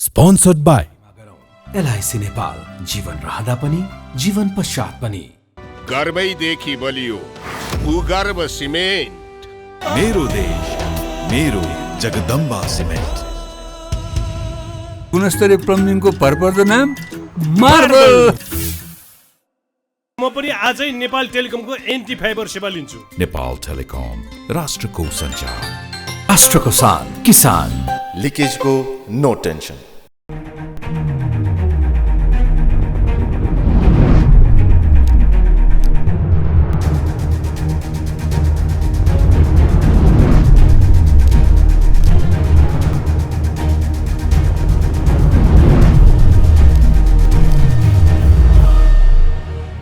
Sponsored by LIC Nepal, जीवन रहँदा पनि जीवन पश्चात पनि। गर्वैदेखि बलियो भूगर्भ सिमेन्ट। मेरो देश मेरो जगदम्बा सिमेन्ट। गुणस्तरीय प्लम्बिङको भरपर्दो नाम मार्बल। म पनि आजै नेपाल टेलिकमको एन्टी फाइबर सेवा लिन्छु। नेपाल टेलिकम, राष्ट्रको सञ्चार। राष्ट्रको शान, किसान। लिकेजको नो टेन्सन।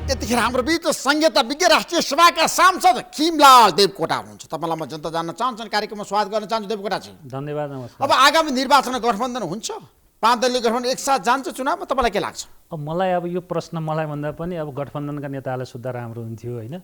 यतिखेर हाम्रो बीच संहिता विज्ञ राष्ट्रिय सभाका सांसद खिमलाल देवकोटा हुनुहुन्छ। तपाईँलाई म जनता जान्न चाहन्छन्, कार्यक्रममा स्वागत गर्न चाहन्छु देवकोटाजी। धन्यवाद, नमस्कार। अब आगामी निर्वाचन गठबन्धन हुन्छ, 5 दलीय गठबन्धन एकसाथ जान्छ चुनावमा, तपाईँलाई के लाग्छ? अब मलाई यो प्रश्न मलाई भन्दा पनि गठबन्धनका नेतालाई सोध्दा राम्रो हुन्थ्यो होइन।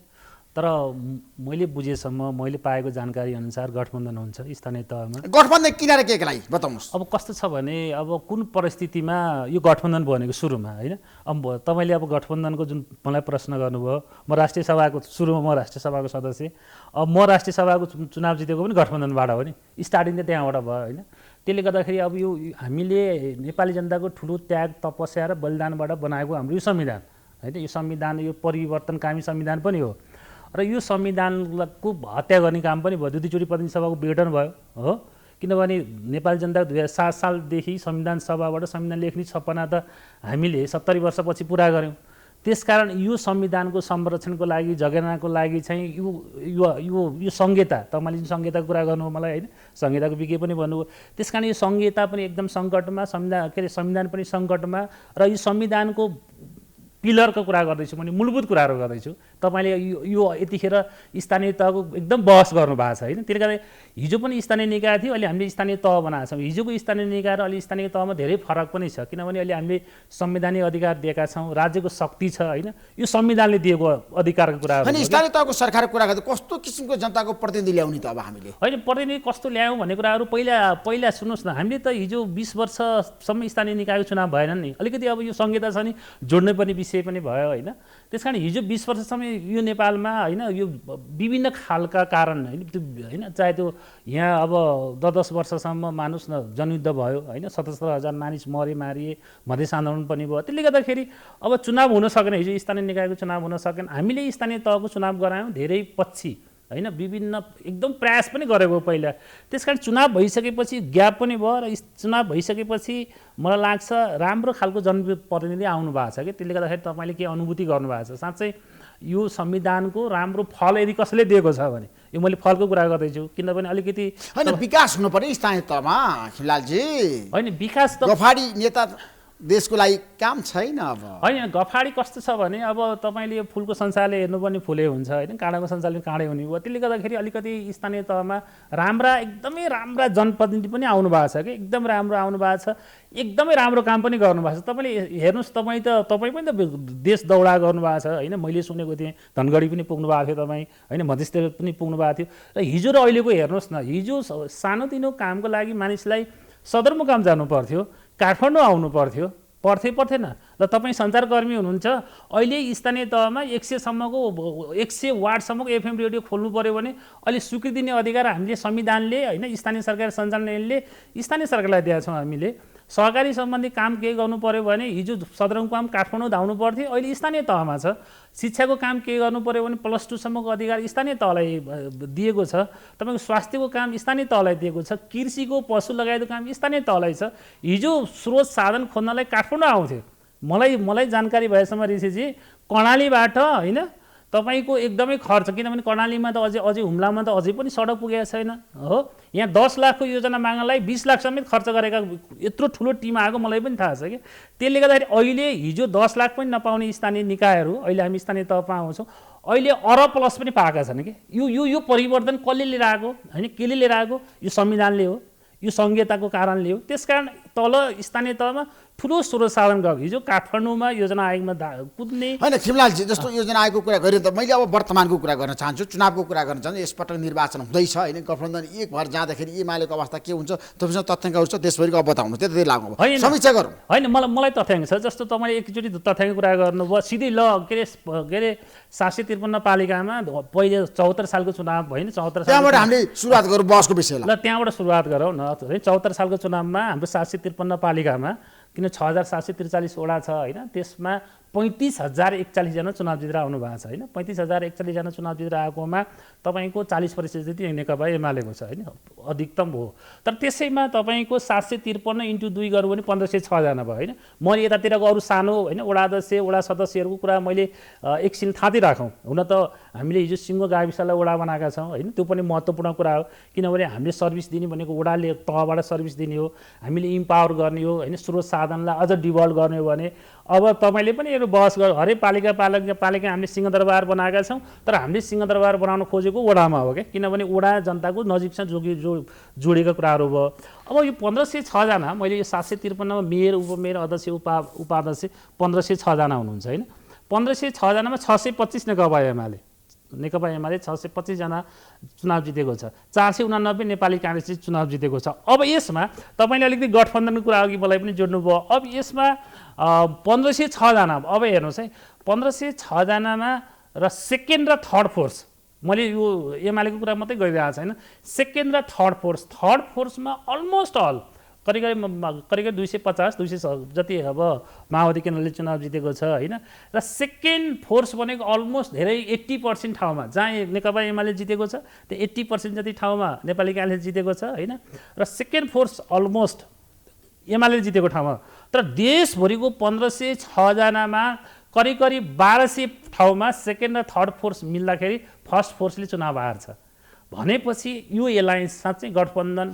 तर मैले बुझेसम्म, मैले पाएको जानकारी अनुसार गठबन्धन हुन्छ स्थानीय तहमा। गठबन्धन किनेर के लागि बताउनुहोस्? अब कस्तो छ भने कुन परिस्थितिमा यो गठबन्धन बनेको सुरुमा होइन। अब तपाईँले गठबन्धनको जुन मलाई प्रश्न गर्नुभयो, म राष्ट्रिय सभाको सुरुमा म राष्ट्रिय सभाको सदस्य। अब म राष्ट्रिय सभाको चुनाव जितेको पनि गठबन्धनबाट हो नि, स्टार्टिङ त त्यहाँबाट भयो होइन। त्यसले गर्दाखेरि यो हामीले नेपाली जनताको ठुलो त्याग, तपस्या र बलिदानबाट बनाएको हाम्रो यो संविधान होइन। यो संविधान यो परिवर्तनकामी संविधान पनि हो र यो संविधानको हत्या गर्ने काम पनि भयो। दुईचोटि प्रतिनिधि सभाको विघटन भयो हो, किनभने नेपाली जनता 2007 सालदेखि संविधान सभाबाट संविधान लेख्ने सपना त हामीले 70 वर्षपछि पुरा गऱ्यौँ। त्यसकारण यो संविधानको संरक्षणको लागि, जगेर्नाको लागि चाहिँ यो यो यो यो संहिता, तपाईँले जुन संहिताको कुरा गर्नुभयो मलाई होइन, संहिताको विज्ञ पनि भन्नुभयो। त्यसकारण यो संहिता पनि एकदम सङ्कटमा, संविधान पनि सङ्कटमा र यो संविधानको पिलरको कुरा गर्दैछु, मैले मूलभूत कुराहरू गर्दैछु। तपाईँले यो यतिखेर स्थानीय तहको एकदम बहस गर्नुभएको छ होइन। त्यसले गर्दा हिजो पनि स्थानीय निकाय थियो, अहिले हामीले स्थानीय तह बनाएको छौँ। हिजोको स्थानीय निकाय र अहिले स्थानीय तहमा धेरै फरक पनि छ, किनभने अहिले हामीले संवैधानिक अधिकार दिएका छौँ, राज्यको शक्ति छ होइन। यो संविधानले दिएको अधिकारको कुरा होइन। स्थानीय तहको सरकारको कुरा गर्दा कस्तो किसिमको जनताको प्रतिनिधि ल्याउने त अब हामीले होइन। प्रतिनिधि कस्तो ल्यायौँ भन्ने कुराहरू पहिला सुन्नुहोस् न। हामीले त हिजो 20 वर्षसम्म स्थानीय निकायको चुनाव भएन नि। अलिकति यो संहिता छ नि, जोड्ने पनि विषय पनि भयो होइन। त्यस कारण हिजो 20 वर्षसम्म यो नेपालमा होइन, यो विभिन्न खालका कारण होइन, चाहे त्यो यहाँ 10 वर्षसम्म मानुस् न जनयुद्ध भयो होइन, 77,000 मानिस मारिए, मधेस आन्दोलन पनि भयो। त्यसले गर्दाखेरि चुनाव हुन सकेन, हिजो स्थानीय निकायको चुनाव हुन सकेन। हामीले स्थानीय तहको चुनाव गरायौँ धेरै पछि होइन, विभिन्न एकदम प्रयास पनि गरेको पहिला। त्यस कारण चुनाव भइसकेपछि ग्याप पनि भयो र चुनाव भइसकेपछि मलाई लाग्छ राम्रो खालको जनप्रतिनिधि आउनु भएको छ कि। त्यसले गर्दाखेरि तपाईँले के अनुभूति गर्नुभएको छ? साँच्चै यो संविधानको राम्रो फल यदि कसैले दिएको छ भने, यो मैले फलको कुरा गर्दैछु, किनभने अलिकति होइन विकास हुनु पर्यो स्थानीय तहमा खिमलालजी। होइन विकास त गफाडी नेता देशको लागि काम छैन। अब होइन गफाडी कस्तो छ भने तपाईँले यो फुलको संसारले हेर्नुपर्ने फुलै हुन्छ होइन, काँडाको संसारले काँडै हुने भयो। त्यसले गर्दाखेरि अलिकति स्थानीय तहमा एकदमै राम्रा जनप्रतिनिधि पनि आउनु भएको छ कि, एकदम राम्रो आउनु भएको छ, एकदमै राम्रो काम पनि गर्नुभएको छ। तपाईँले हेर्नुहोस्, तपाईँ पनि त देश दौडा गर्नुभएको छ होइन। मैले सुनेको थिएँ धनगढी पनि पुग्नु भएको थियो तपाईँ होइन, मधेसतिर पनि पुग्नु भएको थियो। र हिजो र अहिलेको हेर्नुहोस् न, हिजो सानोतिनो कामको लागि मानिसलाई सदरमुकाम जानु पर्थ्यो, काठमाडौँ आउनु पर्थेन। र तपाईँ सञ्चारकर्मी हुनुहुन्छ, अहिले स्थानीय तहमा 100 वार्डसम्मको एफएम रेडियो खोल्नु पऱ्यो भने अहिले स्वीकृति दिने अधिकार हामीले संविधानले होइन, स्थानीय सरकार सञ्चालनले स्थानीय सरकारलाई दिएका छौँ। हामीले सहकारी सम्बन्धी काम केही गर्नु पऱ्यो भने हिजो सदरमुकाम काठमाडौँ धाउनु पर्थ्यो, अहिले स्थानीय तहमा छ। शिक्षाको काम केही गर्नु पऱ्यो भने +2 सम्मको अधिकार स्थानीय तहलाई दिएको छ। तपाईँको स्वास्थ्यको काम स्थानीय तहलाई दिएको छ। कृषिको, पशु लगायतको काम स्थानीय तहलाई छ। हिजो स्रोत साधन खोज्नलाई काठमाडौँ आउँथ्यो। मलाई जानकारी भएसम्म ऋषिजी, कर्णालीबाट होइन तपाईँको एकदमै खर्च, किनभने कर्णालीमा त अझै हुम्लामा त अझै पनि सडक पुगेको छैन हो। यहाँ 10 लाखको योजना माग्नलाई 20 लाख समेत खर्च गरेका यत्रो ठुलो टिम आएको मलाई पनि थाहा छ कि। त्यसले गर्दाखेरि अहिले हिजो 10 लाख पनि नपाउने स्थानीय निकायहरू अहिले हामी स्थानीय तहमा आउँछौँ, अहिले अरब प्लस पनि पाएका छन् कि। यो परिवर्तन कसले लिएर आएको होइन, केले लिएर आएको? यो संविधानले हो, यो संहिताको कारणले हो। त्यसकारण तल स्थानीय तहमा ठुलो स्रोत साधन गएको हिजो काठमाडौँमा योजना आयोगमा कुद्ने होइन खिमलालजी जस्तो योजना आयोगको कुरा गरेँ त मैले अब वर्तमानको कुरा गर्न चाहन्छु चुनावको कुरा गर्न चाहन्छु यसपटक निर्वाचन हुँदैछ होइन गठबन्धन एक भएर जाँदाखेरि एमालेको अवस्था के हुन्छ तपाईँसँग तथ्याङ्कहरू छ देशभरिको अब बताउनु त्यतै लागौँ होइन। समीक्षा गरौँ होइन मलाई तथ्याङ्क छ जस्तो तपाईँले एकचोटि तथ्याङ्क कुरा गर्नुभयो सिधै ल के अरे 753 पालिकामा पहिले 74 सालको चुनाव होइन 74 त्यहाँबाट हामीले सुरुवात गरौँ बहसको विषयलाई ल त्यहाँबाट सुरुवात गरौँ न है 74 सालको चुनावमा हाम्रो 753 पालिकामा किन 6743 वडा छ होइन त्यसमा 35,041 जना चुनाव जितेर आउनु भएको छ होइन 35,041 जना चुनाव जितेर आएकोमा तपाईँको 40% जति नेकपा एमालेको छ होइन अधिकतम हो तर त्यसैमा तपाईँको 753 × 2 गर्यो भने 1506 जना भयो होइन मैले यतातिरको अरू सानो होइन वडा अध्यक्ष वडा सदस्यहरूको कुरा मैले एकछिन थाँती राखौँ हुन त हामीले हिजो सिङ्गो गाविसलाई वडा बनाएका छौँ होइन त्यो पनि महत्त्वपूर्ण कुरा हो किनभने हामीले सर्भिस दिने भनेको वडाले तहबाट सर्भिस दिने हो हामीले इम्पावर गर्ने हो होइन स्रोत साधनलाई अझ डिभल्भ गर्ने हो भने अब तपाईँले पनि यो बहस गर हरेक पालिका हामीले सिंहदरबार बनाएका छौँ तर हामीले सिंहदरबार बनाउन खोजेको वडामा हो क्या किनभने वडा जनताको नजिकसँग जोडेका कुराहरू भयो अब यो 1506 जना मैले यो 753 मा मेयर उपमेयर अध्यक्ष उपाध्यक्ष 1506 जना हुनुहुन्छ होइन 1506 जनामा 625 नेकपा एमाले 625 जना चुनाव जितेको छ 489 नेपाली काङ्ग्रेसले चुनाव जितेको छ अब यसमा तपाईँले अलिकति गठबन्धनको कुरा अघि मलाई पनि जोड्नुभयो अब यसमा 1506 जना अब हेर्नुहोस् है 1506 जनामा र सेकेन्ड र थर्ड फोर्स मैले यो एमालेको कुरा मात्रै गरिरहेको छैन सेकेन्ड र थर्ड फोर्समा अलमोस्ट अल करिब 250 200 जति अब माओवादी केन्द्रले चुनाव जितेको छ होइन र सेकेन्ड फोर्स भनेको अलमोस्ट धेरै 80% ठाउँमा जहाँ नेकपा एमाले जितेको छ त्यो 80% जति ठाउँमा नेपाली काङ्ग्रेस जितेको छ होइन र सेकेन्ड फोर्स अलमोस्ट एमाले जितेको ठाउँमा तर देशभरिको 1506 जनामा करिब 1200 ठाउँमा सेकेन्ड र थर्ड फोर्स मिल्दाखेरि फर्स्ट फोर्सले चुनाव हार्छ भनेपछि यो एलायन्स साँच्चै गठबन्धन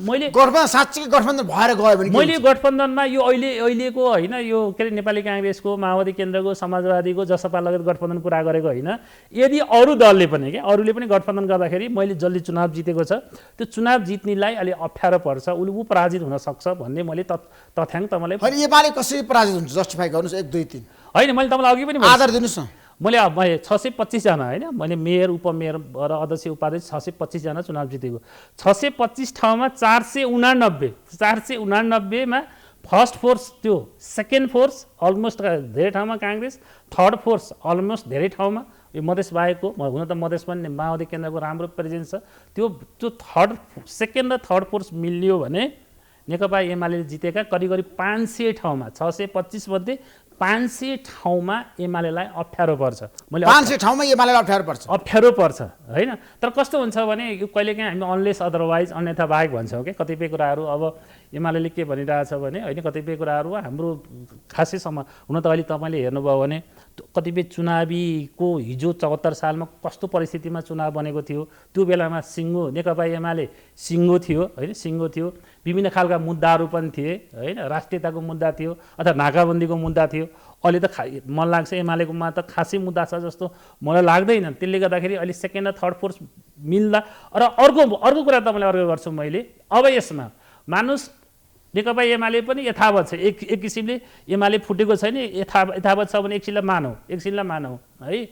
साँच्चै गठबन्धन भएर गयो भने मैले गठबन्धनमा यो अहिलेको होइन यो के अरे नेपाली काङ्ग्रेसको माओवादी केन्द्रको समाजवादीको जसपा लगत गठबन्धन कुरा गरेको होइन यदि अरू दलले पनि अरूले पनि गठबन्धन गर्दाखेरि मैले जसले चुनाव जितेको छ त्यो चुनाव जित्नेलाई अलि अप्ठ्यारो पर्छ ऊ पराजित हुन सक्छ भन्ने मैले तथ्याङ्क तपाईँलाई एमाले कसरी पराजित हुन्छ जस्टिफाई गर्नुहोस् 1 2 3 होइन मैले तपाईँलाई अघि पनि आधार दिनुहोस् न मैले 625 जना होइन मैले मेयर उपमेयर र अध्यक्ष उपाध्यक्ष 625 जना चुनाव जितेको 625 ठाउँमा 489 मा फर्स्ट फोर्स त्यो सेकेन्ड फोर्स अलमोस्ट धेरै ठाउँमा काङ्ग्रेस थर्ड फोर्स अलमोस्ट धेरै ठाउँमा यो मधेस बाहेकको हुन त मधेस पनि माओवादी केन्द्रको राम्रो प्रेजेन्स छ त्यो सेकेन्ड र थर्ड फोर्स मिलियो भने नेकपा एमाले जितेका करिब 500 ठाउँमा 625 मध्ये 500 ठाउँमा एमालेलाई अप्ठ्यारो पर्छ मैले 500 ठाउँमा एमालेलाई अप्ठ्यारो पर्छ होइन तर कस्तो हुन्छ भने यो कहिलेकाहीँ हामी अनलेस अदरवाइज अन्यथा बाहेक भन्छौँ कि कतिपय कुराहरू अब एमाले के भनिरहेछ भने होइन कतिपय कुराहरू हाम्रो खासै हुन त अहिले तपाईँले हेर्नुभयो भने कतिपय चुनावीको हिजो 74 सालमा कस्तो परिस्थितिमा चुनाव बनेको थियो त्यो बेलामा नेकपा एमाले सिङ्गो थियो विभिन्न खालका मुद्दाहरू पनि थिए होइन राष्ट्रियताको मुद्दा थियो अथवा नाकाबन्दीको मुद्दा थियो अहिले त मन लाग्छ एमालेकोमा त खासै मुद्दा छ जस्तो मलाई लाग्दैन त्यसले गर्दाखेरि अहिले सेकेन्ड र थर्ड फोर्स मिल्दा र अर्को कुरा तपाईँलाई अर्को गर्छु मैले अब यसमा मानुस नेकपा एमाले पनि यथावत छ एक किसिमले एमाले फुटेको छैन यथावत छ भने एकछिनलाई मानौ है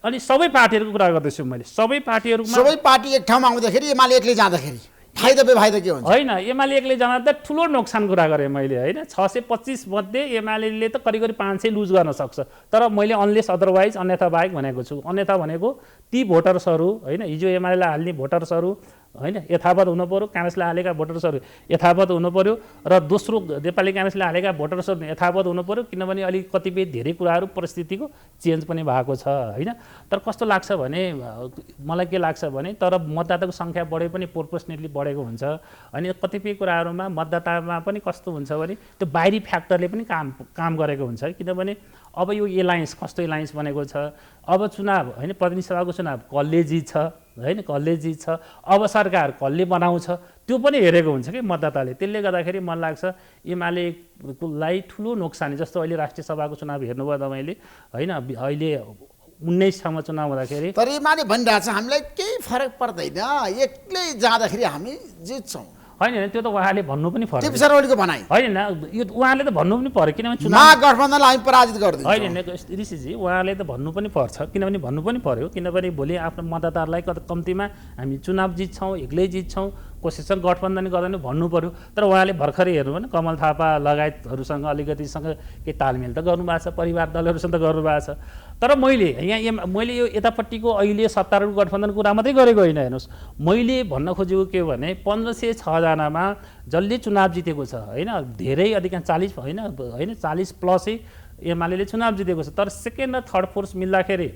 अनि सबै पार्टीहरूको कुरा गर्दैछु मैले सबै पार्टी एक ठाउँमा आउँदाखेरि एमाले एक्लै जाँदाखेरि फाइदा बेफाइदा के हुन्छ होइन एमाले एक्लै जाँदा त ठुलो नोक्सान कुरा गरेँ मैले होइन 625 मध्ये एमाले त करिब 500 लुज गर्न सक्छ तर मैले अनलेस अदरवाइज अन्यथा बाहेक भनेको छु अन्यथा भनेको ती भोटर्सहरू होइन हिजो एमालेलाई हाल्ने भोटर्सहरू होइन यथावत हुनु पर्यो काङ्ग्रेसले हालेका भोटर्सहरू यथावत हुनु पर्यो र दोस्रो नेपाली काङ्ग्रेसले हालेका भोटर्सहरू यथावत हुनु पर्यो किनभने अलिक कतिपय धेरै कुराहरू परिस्थितिको चेन्ज पनि भएको छ होइन तर कस्तो लाग्छ भने मलाई के लाग्छ भने तर मतदाताको सङ्ख्या बढे पनि प्रोपोर्सनेटली बढेको हुन्छ अनि कतिपय कुराहरूमा मतदातामा पनि कस्तो हुन्छ भने त्यो बाहिरी फ्याक्टरले पनि काम गरेको हुन्छ किनभने अब यो एलायन्स कस्तो एलायन्स बनेको छ अब चुनाव होइन प्रतिनिधि सभाको चुनाव कसले जित्छ अब सरकार कसले बनाउँछ त्यो पनि हेरेको हुन्छ कि मतदाताले त्यसले गर्दाखेरि मन लाग्छ एमालेलाई ठुलो नोक्सानी जस्तो अहिले राष्ट्रिय सभाको चुनाव हेर्नुभयो तपाईँले होइन अहिले 19 ठाउँमा चुनाव हुँदाखेरि तर एमाले भनिरहेछ हामीलाई केही फरक पर्दैन एक्लै जाँदाखेरि हामी जित्छौँ होइन त्यो त उहाँले भन्नु पनि पर्यो टिपी शर्मा ओलीको भनाइ होइन यो उहाँले त भन्नु पनि पर्यो किनभने चुनाव महागठबन्धनलाई हामी पराजित गरिदिन्छौँ होइन ऋषिजी उहाँले त भन्नु पनि पर्छ किनभने भन्नु पनि पर्यो किनभने भोलि आफ्नो मतदाताहरूलाई कम्तीमा हामी चुनाव जित्छौँ एक्लै जित्छौँ कसैसँग गठबन्धन गर्दैन भन्नु पर्यो तर उहाँले भर्खरै हेर्नु भने कमल थापा लगायतहरूसँग अलिकतिसँग केही तालमेल त गर्नुभएको छ परिवार दलहरूसँग त गर्नुभएको छ तर मैले यो यतापट्टिको अहिले सत्तारूढ गठबन्धनको कुरा मात्रै गरेको होइन हेर्नुहोस् मैले भन्न खोजेको के भने 1506 जनामा जसले चुनाव जितेको छ होइन धेरै अधिकांश 40 होइन 40 प्लसै एमाले चुनाव जितेको छ तर सेकेन्ड र थर्ड फोर्स मिल्दाखेरि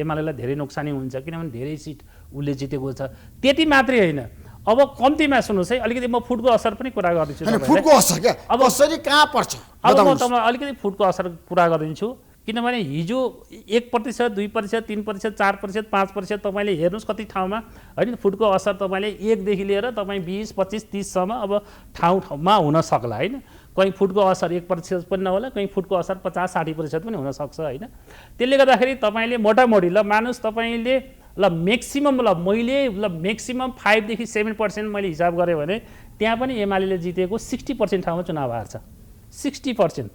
एमालेलाई धेरै नोक्सानी हुन्छ किनभने धेरै सिट उसले जितेको छ त्यति मात्रै होइन अब कम्तीमा सुन्नुहोस् है अलिकति म फुटको असर पनि कुरा गर्दैछु फुटको असर क्या अब कसरी कहाँ पर्छ अब म तपाईँलाई अलिकति फुटको असर कुरा गरिदिन्छु किनभने हिजो 1%, 2%, 3%, 4%, 5% तपाईँले हेर्नुहोस् कति ठाउँमा होइन फुटको असर तपाईँले 1 देखि लिएर तपाईँ 20, 25, 30 सम्म अब ठाउँमा हुन सक्ला होइन कहीँ फुटको असर 1% पनि नहोला कहीँ फुटको असर 50-60% पनि हुनसक्छ होइन त्यसले गर्दाखेरि तपाईँले मोटामोटी ल मानुस् तपाईँले ल म्याक्सिमम मैले म्याक्सिमम 5 देखि 7% मैले हिसाब गरेँ भने त्यहाँ पनि एमाले जितेको 60% ठाउँमा चुनाव हार्छ 60%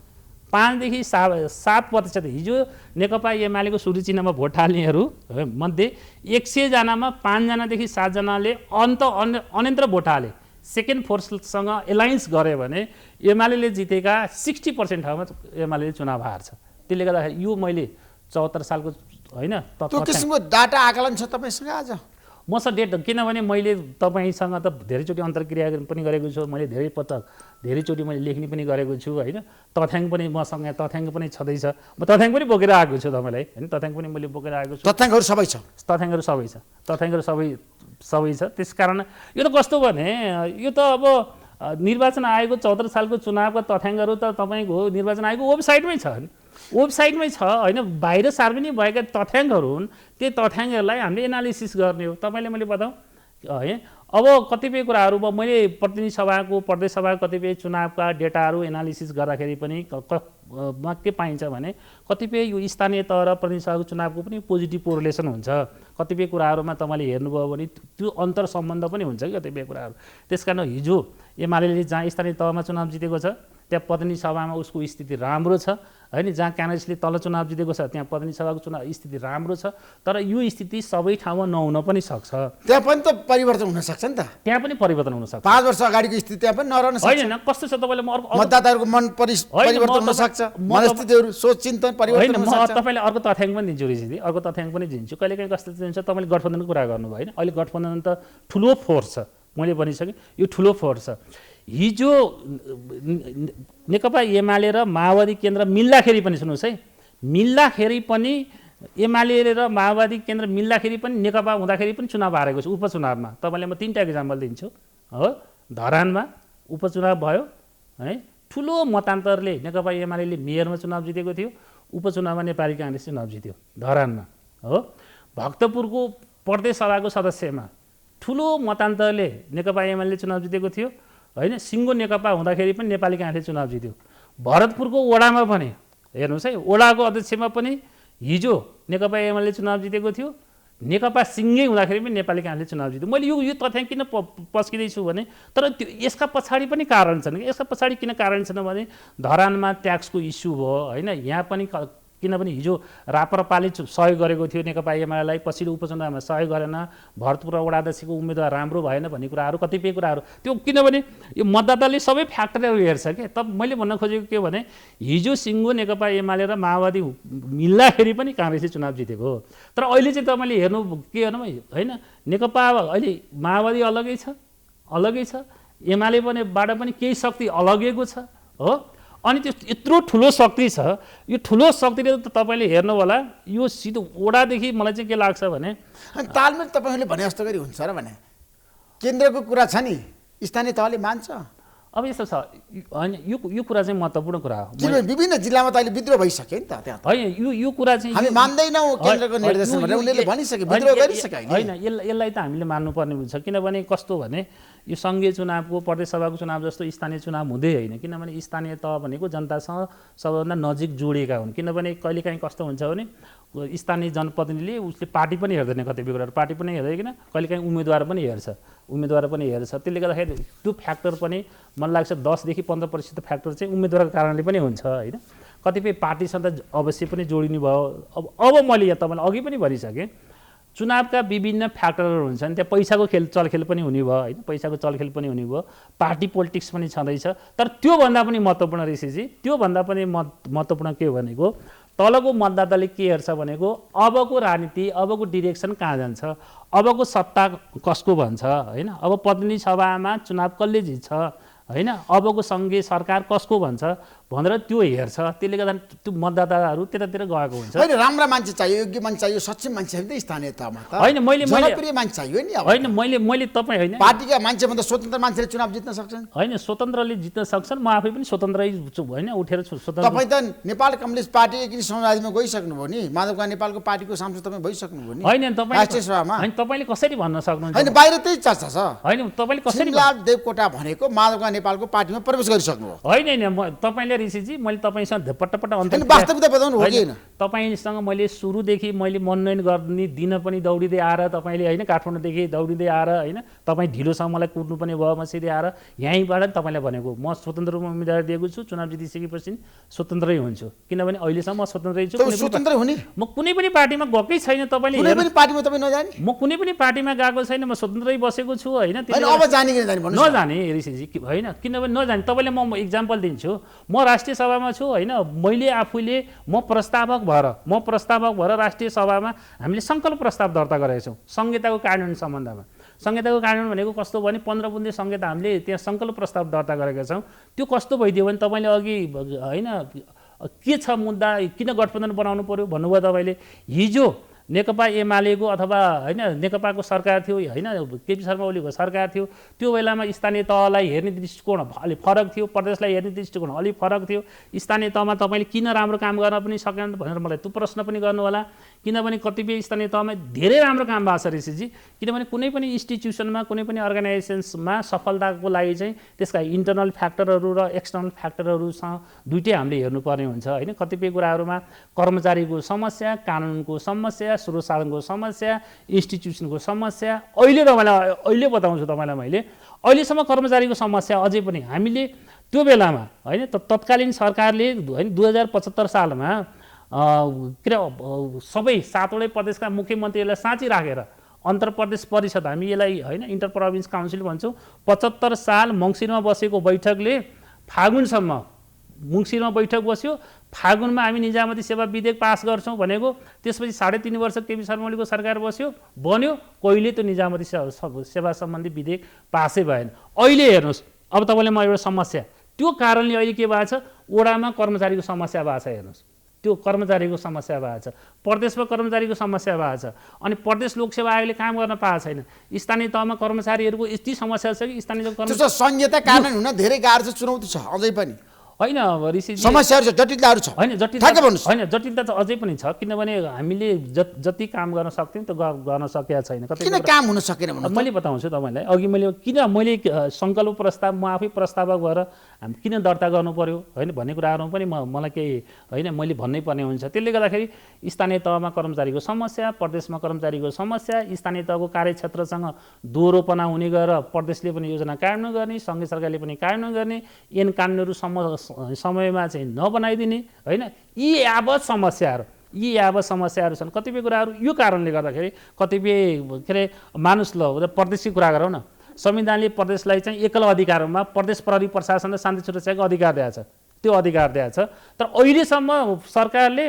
5 देखि 7% हिजो नेकपा एमालेको सूर्य चिन्हमा भोट हाल्नेहरू मध्ये 100 जनामा 5 जनादेखि 7 जनाले अन्यन्त्र भोट हाले सेकेन्ड फोर्ससँग एलायन्स गरे भने एमाले जितेका 60% ठाउँमा एमाले चुनाव हार्छ त्यसले गर्दाखेरि यो मैले 74 सालको होइन त्यो किसिमको डाटा आकलन छ तपाईसँग आज मसँग डेट किनभने मैले तपाईँसँग त धेरैचोटि अन्तर्क्रिया पनि गरेको छु मैले धेरैचोटि मैले लेख्ने पनि गरेको छु होइन तथ्याङ्क पनि मसँग तथ्याङ्क पनि छँदैछ म तथ्याङ्क पनि बोकेर आएको छु तपाईँलाई होइन तथ्याङ्क पनि मैले बोकेर आएको छु तथ्याङ्कहरू सबै छ तथ्याङ्कहरू सबै छ त्यसकारण यो त कस्तो भने यो त अब निर्वाचन आयोगको 74 सालको चुनावका तथ्याङ्कहरू त तपाईँको निर्वाचन आयोगको वेबसाइटमै छ होइन बाहिर सार्वजनिक भएका तथ्याङ्कहरू हुन् त्यो तथ्याङ्कहरूलाई हामीले एनालिसिस गर्ने हो तपाईँले मैले बताऊँ है अब कतिपय कुराहरूमा मैले प्रतिनिधि सभाको प्रदेश सभाको कतिपय चुनावका डेटाहरू एनालिसिस गर्दाखेरि पनि के पाइन्छ भने कतिपय यो स्थानीय तह र प्रतिनिधि सभाको चुनावको पनि पोजिटिभ कोरिलेसन हुन्छ कतिपय कुराहरूमा तपाईँले हेर्नुभयो भने त्यो अन्तर सम्बन्ध पनि हुन्छ कि कतिपय कुराहरू त्यसकारण हिजो एमाले जहाँ स्थानीय तहमा चुनाव जितेको छ त्यहाँ प्रतिनिधि सभामा उसको स्थिति राम्रो छ होइन जहाँ काङ्ग्रेसले तल चुनाव जितेको छ त्यहाँ प्रतिनिधि सभाको चुनाव स्थिति राम्रो छ तर यो स्थिति सबै ठाउँमा नहुन पनि सक्छ त्यहाँ पनि त परिवर्तन हुन सक्छ नि त त्यहाँ पनि परिवर्तन हुन सक्छ 5 वर्ष अगाडिको स्थिति त्यहाँ पनि नरहन सक्छ होइन कस्तो छ तपाईँले मतदाताहरूको मन परिवर्तन हुन सक्छ मनस्थितिहरू सोच चिन्तन परिवर्तन हुन सक्छ म तपाईँलाई अर्को तथ्याङ्क पनि दिन्छु ऋषिजी अर्को तथ्याङ्क पनि दिन्छु कहिलेकाहीँ कस्तो हुन्छ तपाईँले गठबन्धनको कुरा गर्नुभयो होइन अहिले गठबन्धन त ठुलो फोर्स छ मैले भनिसकेँ यो ठुलो फोर्स छ हिजो नेकपा एमाले र माओवादी केन्द्र मिल्दाखेरि पनि सुन्नुहोस् है मिल्दाखेरि पनि एमाले र माओवादी केन्द्र मिल्दाखेरि पनि नेकपा हुँदाखेरि पनि चुनाव हारेको छ उपचुनावमा तपाईँलाई म 3टा इक्जाम्पल दिन्छु हो धरानमा उपचुनाव भयो है ठुलो मतान्तरले नेकपा एमाले मेयरमा चुनाव जितेको थियो उपचुनावमा नेपाली काङ्ग्रेस चुनाव जित्यो धरानमा हो भक्तपुरको प्रदेश सभाको सदस्यमा ठुलो मतान्तरले नेकपा एमाले चुनाव जितेको थियो होइन सिङ्गो नेकपा हुँदाखेरि पनि नेपाली काङ्ग्रेसले चुनाव जित्यो भरतपुरको वडामा पनि हेर्नुहोस् है वडाको अध्यक्षमा पनि हिजो नेकपा एमाले चुनाव जितेको थियो नेकपा सिङ्गै हुँदाखेरि पनि नेपाली काङ्ग्रेसले चुनाव जित्यो मैले यो तथ्याङ्क किन पस्किँदैछु भने तर त्यो यसका पछाडि पनि कारण छन् यसका पछाडि किन कारण छन् भने धरानमा ट्याक्सको इस्यु भयो होइन यहाँ पनि किनभने हिजो राप्रपाले सहयोग गरेको थियो नेकपा एमालेलाई पछिल्लो उपचुनावमा सहयोग गरेन भरतपुर वडाध्यक्षको उम्मेदवार राम्रो भएन भन्ने कुराहरू कतिपय कुराहरू त्यो किनभने यो मतदाताले सबै फ्याक्टरहरू हेर्छ के तब मैले भन्न खोजेको के भने हिजो सिङ्गो नेकपा एमाले र माओवादी मिल्दाखेरि पनि काङ्ग्रेसले चुनाव जितेको हो तर अहिले चाहिँ तपाईँले हेर्नु के हेर्नु होइन नेकपा अहिले माओवादी अलगै छ एमाले बाट पनि केही शक्ति अलगेको छ हो अनि त्यो यत्रो ठुलो शक्ति छ यो ठुलो शक्तिले त तपाईँले हेर्नु होला यो सिधो ओडादेखि मलाई चाहिँ के लाग्छ भने तालमेल तपाईँहरूले भने जस्तो गरी हुन्छ र भने केन्द्रको कुरा छ नि स्थानीय तहले मान्छ अब यस्तो छ होइन यो कुरा चाहिँ महत्त्वपूर्ण कुरा हो किनभने विभिन्न जिल्लामा त अहिले विद्रोह भइसक्यो नि त त्यहाँ होइन यो कुरा चाहिँ हामी मान्दैनौँ केन्द्रको निर्देशन भनेर उनीहरूले भनिसके विद्रोह गरिसके होइन यसलाई त हामीले मान्नुपर्ने हुन्छ किनभने कस्तो भने यो सङ्घीय चुनावको प्रदेश सभाको चुनाव जस्तो स्थानीय चुनाव हुँदै होइन, किनभने स्थानीय तह भनेको जनतासँग सबैभन्दा नजिक जोडिएका हुन्। किनभने कहिलेकाहीँ कस्तो हुन्छ भने स्थानीय जनप्रतिनिधिले उसले पार्टी पनि हेर्दैन, कतिपय कुराहरू पार्टी पनि हेर्दैन, कहिलेकाहीँ उम्मेदवार पनि हेर्छ। त्यसले गर्दाखेरि त्यो फ्याक्टर पनि मलाई लाग्छ 10 देखि 15% फ्याक्टर चाहिँ उम्मेदवारको कारणले पनि हुन्छ होइन। कतिपय पार्टीसँग त अवश्य पनि जोडिनु भयो। अब मैले यहाँ तपाईँलाई अघि पनि भनिसकेँ, चुनावका विभिन्न फ्याक्टरहरू हुन्छन्, त्यहाँ पैसाको चलखेल पनि हुने भयो होइन, पैसाको चलखेल पनि हुने भयो, पार्टी पोलिटिक्स पनि छँदैछ। तर त्योभन्दा पनि महत्त्वपूर्ण ऋषिजी, त्योभन्दा पनि महत्त्वपूर्ण के भनेको तलको मतदाताले के हेर्छ भनेको अबको राजनीति, अबको डिरेक्सन कहाँ जान्छ, अबको सत्ता कसको भन्छ होइन, अब प्रतिनिधि सभामा चुनाव कसले जित्छ होइन, अबको सङ्घीय सरकार कसको भन्छ भनेर त्यो हेर्छ। त्यसले गर्दा त्यो मतदाताहरू त्यतातिर गएको हुन्छ। होइन, राम्रा मान्छे चाहियो, योग्य मान्छे चाहियो, सक्षम मान्छे चाहियो नि त स्थानीय तहमा त। होइन, मैले जनप्रिय मान्छे चाहियो नि। होइन, मैले तपाईँ होइन पार्टीका मान्छेभन्दा स्वतन्त्र मान्छेले चुनाव जित्न सक्छन्। होइन, स्वतन्त्रले जित्न सक्छन्। म आफै पनि स्वतन्त्रै छु होइन, उठेर स्वतन्त्र। तपाईँ त नेपाल कम्युनिस्ट पार्टी एकीकृत समाजवादीमा गइसक्नुभयो नि, माधवका नेपालको पार्टीको सांसद तपाईँ भइसक्नुभयो नि होइन। राष्ट्रिय सभामा होइन, तपाईँले कसरी भन्न सक्नुहुन्छ? होइन, बाहिर त्यही चर्चा छ। होइन, तपाईँले कसरी सिमलाल देवकोटा भनेको माधवका नेपालको पार्टीमा प्रवेश गरिसक्नुभयो। होइन, तपाईँले ऋषिजी मैले तपाईँसँग पटपट वास्तविकता बताउनु हो कि होइन? तपाईँसँग मैले सुरुदेखि मैले मनोनयन गर्ने दिन पनि दौडिँदै आएर तपाईँले होइन, काठमाडौँदेखि दौडिँदै आएर होइन, तपाईँ ढिलोसँग मलाई कुर्नु पनि भयो, म सिधै आएर यहीँबाट तपाईँलाई भनेको म स्वतन्त्र रूपमा उम्मेदवार दिएको छु, चुनाव जितिसकेपछि स्वतन्त्रै हुन्छु। किनभने अहिलेसम्म म स्वतन्त्रै छु। स्वतन्त्र हुने म कुनै पनि पार्टीमा गएकै छैन। तपाईँले कुनै पनि पार्टीमा तपाईँ नजाने? म कुनै पनि पार्टीमा गएको छैन, म स्वतन्त्रै बसेको छु होइन। अब जाने कि नजाने भन्नु? नजाने ऋषिजी होइन, किनभने नजाने। तपाईँले म इक्जाम्पल दिन्छु, म राष्ट्रिय सभामा छु होइन, म प्रस्तावक भएर राष्ट्रिय सभामा हामीले सङ्कल्प प्रस्ताव दर्ता गरेका छौँ संहिताको कार्यान्वयन सम्बन्धमा। संहिताको कार्यान्वयन भनेको कस्तो भने 15 बुँदे संहिता हामीले त्यहाँ सङ्कल्प प्रस्ताव दर्ता गरेका छौँ। त्यो कस्तो भइदियो भने तपाईँले अघि होइन के छ मुद्दा, किन गठबन्धन बनाउनु पर्यो भन्नुभयो तपाईँले। हिजो नेकपा एमालेको अथवा होइन नेकपाको सरकार थियो होइन, केपी शर्मा ओलीको सरकार थियो, त्यो बेलामा स्थानीय तहलाई हेर्ने दृष्टिकोण अलिक फरक थियो, प्रदेशलाई हेर्ने दृष्टिकोण अलिक फरक थियो। स्थानीय तहमा तपाईँले किन राम्रो काम गर्न पनि सकेन भनेर मलाई त्यो प्रश्न पनि गर्नु होला। किनभने कतिपय स्थानीय तहमा धेरै राम्रो काम भएको छ ऋषिजी। किनभने कुनै पनि इन्स्टिट्युसनमा, कुनै पनि अर्गनाइजेसन्समा सफलताको लागि चाहिँ त्यसका इन्टरनल फ्याक्टरहरू र एक्सटर्नल फ्याक्टरहरूसँग दुइटै हामीले हेर्नुपर्ने हुन्छ होइन। कतिपय कुराहरूमा कर्मचारीको समस्या, कानुनको समस्या, स्रोत साधनको समस्या, इन्स्टिट्युसनको समस्या, अहिले बताउँछु तपाईँलाई मैले। अहिलेसम्म कर्मचारीको समस्या अझै पनि हामीले त्यो बेलामा होइन तत्कालीन सरकारले होइन 2075 सालमा के अरे सबै 7वटै प्रदेशका मुख्यमन्त्रीहरूलाई साँची राखेर अन्तर प्रदेश परिषद, हामी यसलाई होइन इन्टर प्रोभिन्स काउन्सिल भन्छौँ, 75 साल मङ्सिरमा बसेको बैठकले फागुनसम्म मङ्सिरमा बैठक बस्यो। फागुनमा हामी निजामती सेवा विधेयक पास गर्छौँ भनेको, त्यसपछि 3.5 वर्ष केपी शर्मा ओलीको सरकार बन्यो, कहिले त्यो निजामती सेवा सम्बन्धी विधेयक पासै भएन। अहिले हेर्नुहोस्, अब तपाईँले म एउटा समस्या, त्यो कारणले अहिले के भएको छ, ओडामा कर्मचारीको समस्या भएको छ। हेर्नुहोस्, त्यो कर्मचारीको समस्या भएको छ, प्रदेशमा कर्मचारीको समस्या भएको छ, अनि प्रदेश लोकसेवा आयोगले काम गर्न पाएको छैन। स्थानीय तहमा कर्मचारीहरूको यति समस्या छ कि स्थानीय संहिता कार्यान्वयन हुन धेरै गाह्रो छ, चुनौती छ अझै पनि होइन ऋषिजी। समस्याहरू छ, जटिलताहरू छ होइन, जटिलता त अझै पनि छ। किनभने हामीले जति काम गर्न सक्थ्यौँ त्यो गर्न सकेका छैन। किन काम हुन सकेन भन्नु? मैले बताउँछु तपाईँलाई। अघि मैले सङ्कल्प प्रस्ताव म आफै प्रस्तावक भएर हामी किन दर्ता गर्नु पर्यो होइन भन्ने कुराहरूमा पनि मलाई केही होइन मैले भन्नै पर्ने हुन्छ। त्यसले गर्दाखेरि स्थानीय तहमा कर्मचारीको समस्या, प्रदेशमा कर्मचारीको समस्या, स्थानीय तहको कार्यक्षेत्रसँग दोहोरोपना हुने गरेर प्रदेशले पनि योजना कार्यान्वयन गर्ने, सङ्घीय सरकारले पनि कार्यान्वयन गर्ने, ऐन कानुनहरू समयमा चाहिँ नबनाइदिने होइन, यी यावत समस्याहरू छन्। कतिपय कुराहरू यो कारणले गर्दाखेरि कतिपय के अरे मानुष प्रदेशकै कुरा गरौँ न, संविधानले प्रदेशलाई चाहिँ एकल अधिकारमा प्रदेश प्रहरी प्रशासन र शान्ति सुरक्षाको अधिकार दिएको छ, त्यो अधिकार दिएको छ। तर अहिलेसम्म सरकारले